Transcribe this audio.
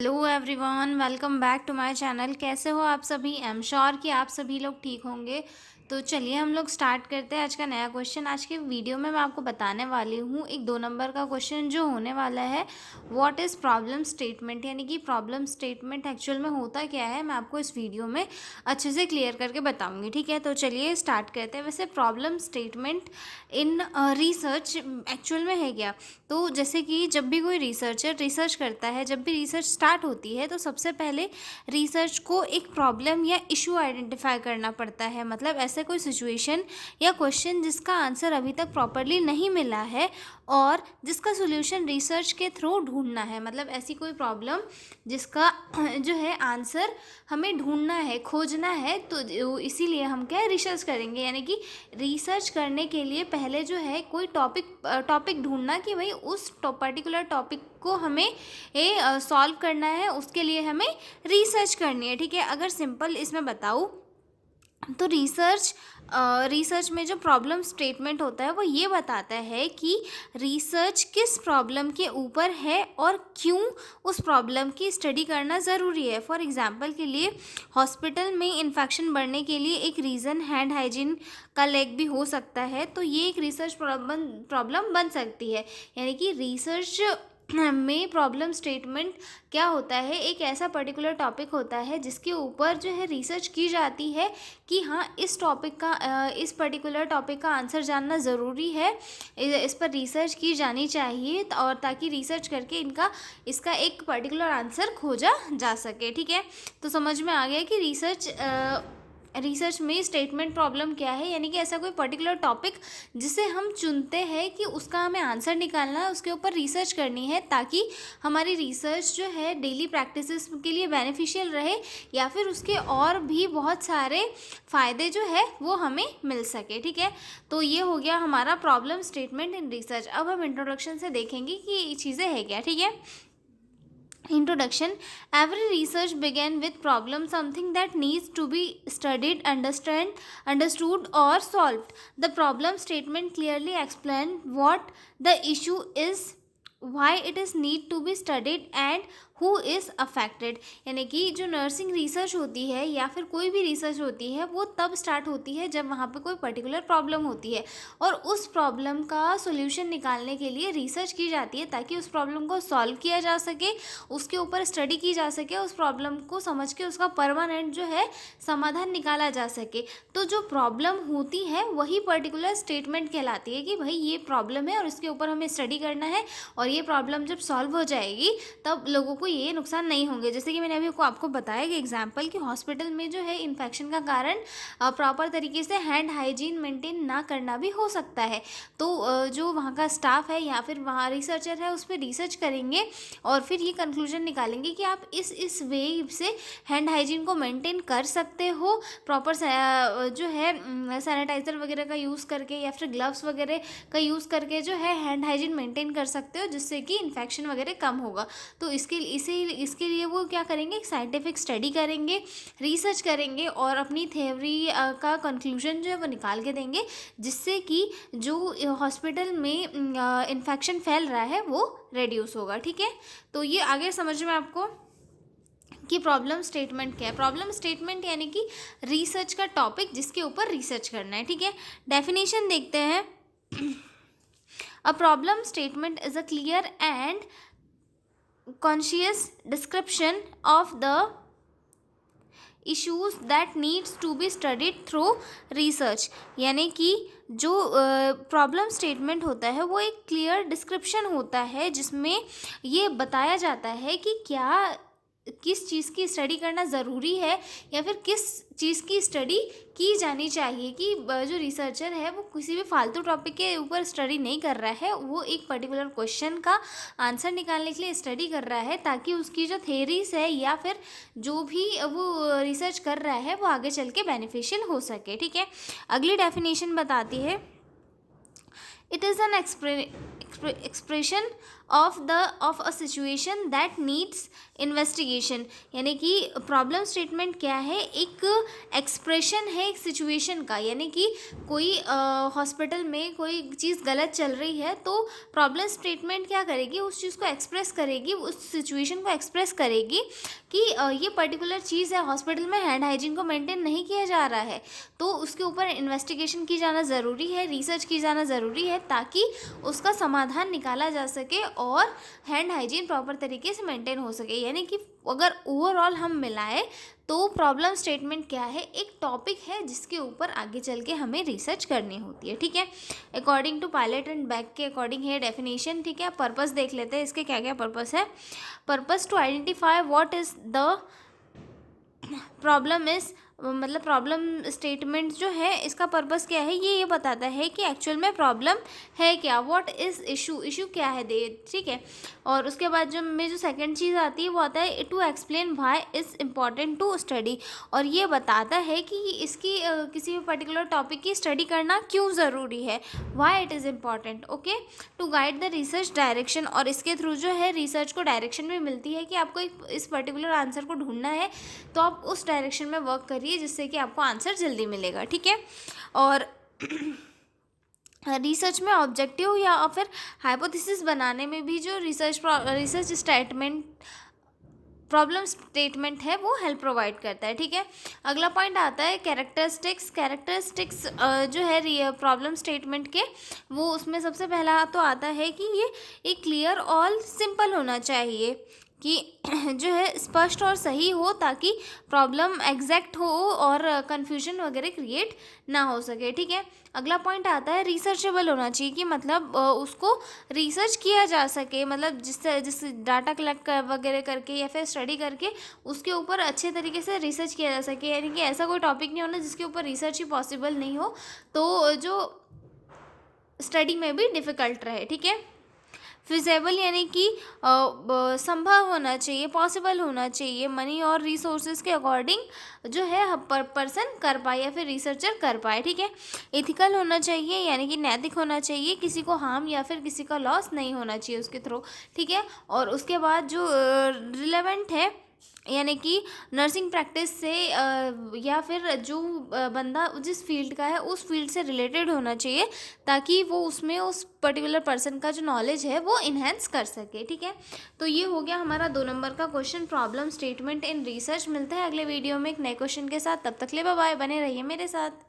Hello everyone, welcome back to my channel. कैसे हो आप सभी? आई एम श्योर कि आप सभी लोग ठीक होंगे। तो चलिए हम लोग स्टार्ट करते हैं आज का नया क्वेश्चन। आज के वीडियो में मैं आपको बताने वाली हूँ एक 2 नंबर का क्वेश्चन जो होने वाला है, व्हाट इज़ प्रॉब्लम स्टेटमेंट। यानी कि प्रॉब्लम स्टेटमेंट एक्चुअल में होता क्या है, मैं आपको इस वीडियो में अच्छे से क्लियर करके बताऊँगी। ठीक है, तो चलिए स्टार्ट करते हैं। वैसे problem statement in research actual में है क्या? तो जैसे कि जब भी कोई रिसर्चर रिसर्च करता है, जब भी रिसर्च स्टार्ट होती है, तो सबसे पहले रिसर्च को एक प्रॉब्लम या इशू आइडेंटिफाई करना पड़ता है। मतलब ऐसे कोई सिचुएशन या क्वेश्चन जिसका आंसर अभी तक प्रॉपरली नहीं मिला है और जिसका सोल्यूशन रिसर्च के थ्रू ढूंढना है। मतलब ऐसी कोई प्रॉब्लम जिसका जो है आंसर हमें ढूंढना है, खोजना है, तो इसीलिए हम क्या रिसर्च करेंगे। यानी कि रिसर्च करने के लिए पहले जो है कोई टॉपिक ढूंढना कि भाई उस पर्टिकुलर टॉपिक को हमें सॉल्व करना है, उसके लिए हमें रिसर्च करनी है। ठीक है, अगर सिंपल इसमें बताऊँ तो रिसर्च में जो प्रॉब्लम स्टेटमेंट होता है वो ये बताता है कि रिसर्च किस प्रॉब्लम के ऊपर है और क्यों उस प्रॉब्लम की स्टडी करना ज़रूरी है। फॉर एग्जांपल के लिए हॉस्पिटल में इन्फेक्शन बढ़ने के लिए एक रीज़न हैंड हाइजीन का लैक भी हो सकता है। तो ये एक रिसर्च प्रॉब्लम बन सकती है। यानी कि रिसर्च में प्रॉब्लम स्टेटमेंट क्या होता है, एक ऐसा पर्टिकुलर टॉपिक होता है जिसके ऊपर जो है रिसर्च की जाती है कि हाँ इस पर्टिकुलर टॉपिक का आंसर जानना ज़रूरी है, इस पर रिसर्च की जानी चाहिए और ताकि रिसर्च करके इसका एक पर्टिकुलर आंसर खोजा जा सके। ठीक है, तो समझ में आ गया कि रिसर्च में स्टेटमेंट प्रॉब्लम क्या है। यानी कि ऐसा कोई पर्टिकुलर टॉपिक जिसे हम चुनते हैं कि उसका हमें आंसर निकालना है, उसके ऊपर रिसर्च करनी है ताकि हमारी रिसर्च जो है डेली प्रैक्टिसेस के लिए बेनिफिशियल रहे या फिर उसके और भी बहुत सारे फ़ायदे जो है वो हमें मिल सके। ठीक है, तो ये हो गया हमारा प्रॉब्लम स्टेटमेंट इन रिसर्च। अब हम इंट्रोडक्शन से देखेंगे कि ये चीज़ें है क्या। ठीक है, Introduction. Every research began with problem, something that needs to be studied, understood or solved. The problem statement clearly explains what the issue is, why it is need to be studied and who is affected. यानी कि जो nursing research होती है या फिर कोई भी research होती है वो तब स्टार्ट होती है जब वहाँ पे कोई पर्टिकुलर प्रॉब्लम होती है और उस प्रॉब्लम का सोल्यूशन निकालने के लिए रिसर्च की जाती है ताकि उस प्रॉब्लम को सॉल्व किया जा सके, उसके ऊपर स्टडी की जा सके, उस प्रॉब्लम को समझ के उसका परमानेंट जो है समाधान निकाला जा सके। तो जो प्रॉब्लम होती है वही पर्टिकुलर स्टेटमेंट कहलाती है कि भाई ये प्रॉब्लम है और इसके ऊपर हमें स्टडी करना है और ये प्रॉब्लम जब सॉल्व हो जाएगी तब लोगों को ये नुकसान नहीं होंगे। जैसे कि मैंने अभी आपको बताया कि एग्जाम्पल कि हॉस्पिटल में जो है इन्फेक्शन का कारण प्रॉपर तरीके से हैंड हाइजीन मेंटेन ना करना भी हो सकता है। तो जो वहाँ का स्टाफ है या फिर वहाँ रिसर्चर है उस पर रिसर्च करेंगे और फिर ये कंक्लूजन निकालेंगे कि आप इस वे से हैंड हाइजीन को मेंटेन कर सकते हो, प्रॉपर जो है सैनिटाइज़र वगैरह का यूज़ करके या फिर ग्लव्स वगैरह का यूज़ करके जो है हैंड हाइजीन मेंटेन कर सकते हो, जिससे कि इन्फेक्शन वगैरह कम होगा। तो इसके लिए वो क्या करेंगे, एक साइंटिफिक स्टडी करेंगे, रिसर्च करेंगे और अपनी थ्योरी का कंक्लूजन जो है वो निकाल के देंगे, जिससे कि जो हॉस्पिटल में इन्फेक्शन फैल रहा है वो रिड्यूस होगा। ठीक है, तो ये आगे समझ में आपको कि प्रॉब्लम स्टेटमेंट क्या है। प्रॉब्लम स्टेटमेंट यानी कि रिसर्च का टॉपिक जिसके ऊपर रिसर्च करना है। ठीक है, डेफिनेशन देखते हैं। A problem statement is a clear and conscious description of the issues that needs to be studied through research। यानी कि जो प्रॉब्लम स्टेटमेंट होता है वो एक क्लियर डिस्क्रिप्शन होता है जिसमें ये बताया जाता है कि किस चीज़ की स्टडी करना ज़रूरी है या फिर किस चीज़ की स्टडी की जानी चाहिए। कि जो रिसर्चर है वो किसी भी फालतू टॉपिक के ऊपर स्टडी नहीं कर रहा है, वो एक पर्टिकुलर क्वेश्चन का आंसर निकालने के लिए स्टडी कर रहा है ताकि उसकी जो थेरीज है या फिर जो भी वो रिसर्च कर रहा है वो आगे चल के बेनिफिशियल हो सके। ठीक है, अगली डेफिनेशन बताती है, it is an expression of a situation that needs investigation. यानी कि प्रॉब्लम स्टेटमेंट क्या है, एक एक्सप्रेशन है एक सिचुएशन का। यानी कि कोई हॉस्पिटल में कोई चीज़ गलत चल रही है तो प्रॉब्लम स्टेटमेंट क्या करेगी, उस चीज़ को एक्सप्रेस करेगी, उस सिचुएशन को एक्सप्रेस करेगी कि ये पर्टिकुलर चीज़ है, हॉस्पिटल में हैंड हाइजीन को मेंटेन नहीं किया जा रहा है, तो उसके ऊपर इन्वेस्टिगेशन की जाना ज़रूरी है, रिसर्च की जाना ज़रूरी है, ताकि उसका समाधान निकाला जा सके और हैंड हाइजीन प्रॉपर तरीके से मेंटेन हो सके। यानी कि अगर ओवरऑल हम मिलाएं तो प्रॉब्लम स्टेटमेंट क्या है, एक टॉपिक है जिसके ऊपर आगे चल के हमें रिसर्च करनी होती है। ठीक है, according to Polit and Beck के अकॉर्डिंग है डेफिनेशन। ठीक है, पर्पस देख लेते हैं इसके क्या क्या पर्पस है। Purpose to identify what is the problem is, मतलब प्रॉब्लम स्टेटमेंट जो है इसका पर्पस क्या है, ये बताता है कि एक्चुअल में प्रॉब्लम है क्या, व्हाट इज़ इशू, इशू क्या है दे। ठीक है, और उसके बाद जो सेकंड चीज़ आती है वो आता है to explain why is important to study, और ये बताता है कि इसकी किसी भी पर्टिकुलर टॉपिक की स्टडी करना क्यों ज़रूरी है, why it is important. Okay, to guide the research direction, और इसके थ्रू जो है रिसर्च को डायरेक्शन भी मिलती है कि आपको इस पर्टिकुलर आंसर को ढूंढना है तो आप उस डायरेक्शन में वर्क करिए जिससे कि आपको आंसर जल्दी मिलेगा। ठीक है, और रिसर्च में ऑब्जेक्टिव या फिर हाइपोथेसिस बनाने में भी जो रिसर्च स्टेटमेंट प्रॉब्लम स्टेटमेंट है वो हेल्प प्रोवाइड करता है। ठीक है, अगला पॉइंट आता है कैरेक्टरिस्टिक्स। कैरेक्टरिस्टिक्स जो है प्रॉब्लम स्टेटमेंट के, वो उसमें सबसे पहला तो आता है कि ये एक क्लियर और सिंपल होना चाहिए, कि जो है स्पष्ट और सही हो, ताकि प्रॉब्लम एग्जैक्ट हो और कन्फ्यूजन वगैरह क्रिएट ना हो सके। ठीक है, अगला पॉइंट आता है रिसर्चेबल होना चाहिए, कि मतलब उसको रिसर्च किया जा सके, मतलब जिस डाटा कलेक्ट वगैरह करके या फिर स्टडी करके उसके ऊपर अच्छे तरीके से रिसर्च किया जा सके। यानी कि ऐसा कोई टॉपिक नहीं होना जिसके ऊपर रिसर्च ही पॉसिबल नहीं हो, तो जो स्टडी में भी डिफ़िकल्ट रहे। ठीक है, फिजेबल यानी कि संभव होना चाहिए, पॉसिबल होना चाहिए, मनी और रिसोर्सेज के अकॉर्डिंग जो है पर्सन कर पाए या फिर रिसर्चर कर पाए। ठीक है, एथिकल होना चाहिए, यानी कि नैतिक होना चाहिए, किसी को हार्म या फिर किसी का लॉस नहीं होना चाहिए उसके थ्रू। ठीक है, और उसके बाद जो रिलेवेंट है, यानी कि नर्सिंग प्रैक्टिस से या फिर जो बंदा जिस फील्ड का है उस फील्ड से रिलेटेड होना चाहिए, ताकि वो उसमें उस पर्टिकुलर पर्सन का जो नॉलेज है वो इन्हेंस कर सके। ठीक है, तो ये हो गया हमारा 2 नंबर का question, problem statement in research. मिलते हैं अगले वीडियो में एक नए क्वेश्चन के साथ, तब तक ले बाय बाय, बने रहिए मेरे साथ।